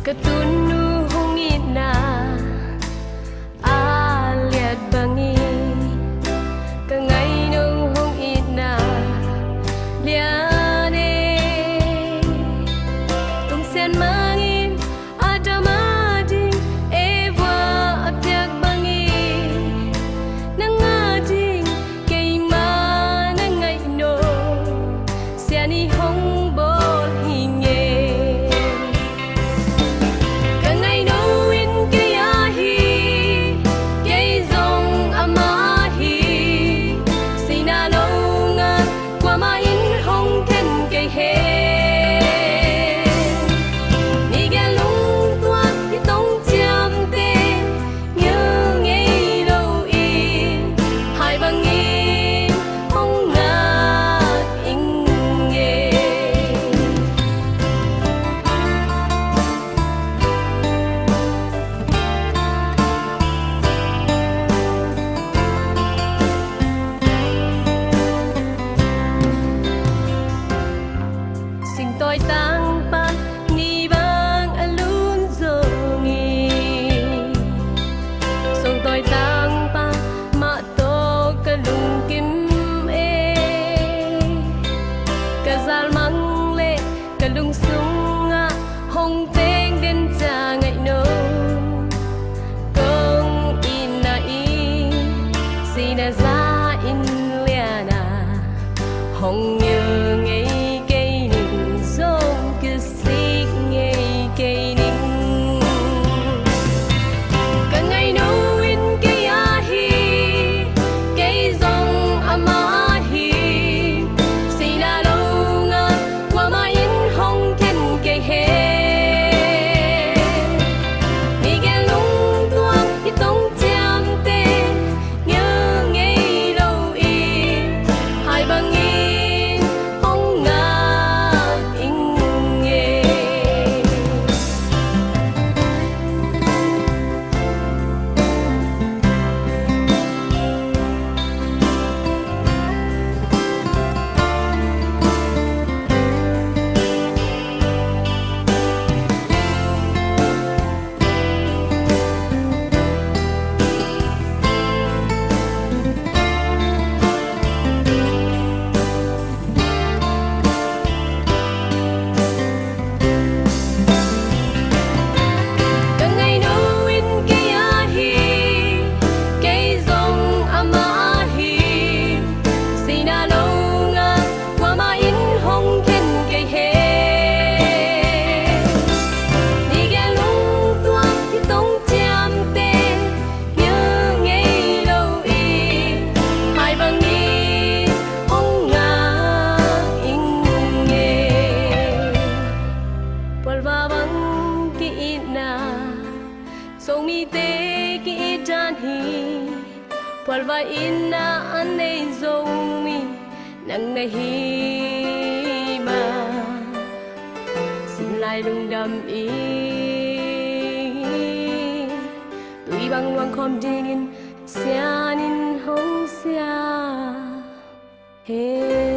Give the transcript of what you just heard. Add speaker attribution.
Speaker 1: Katunu hungina aliat bangi kangai nung hungina liane tung sen mangin adamading ewa apyak bangi nangading kay manangay no siani hong bol hinge tôi tăng pa ni bang alun zongi song tôi tăng pa ma to kalung kim e kazal mang le kalung sunga hong teng den cha ngai no kong ina i sina za in liana hong như ngây so mi te ki dan hi palva inna anei zong mi nang na hi ma xin lai lung đam y tui bang luang khom dingin sianin hong sia he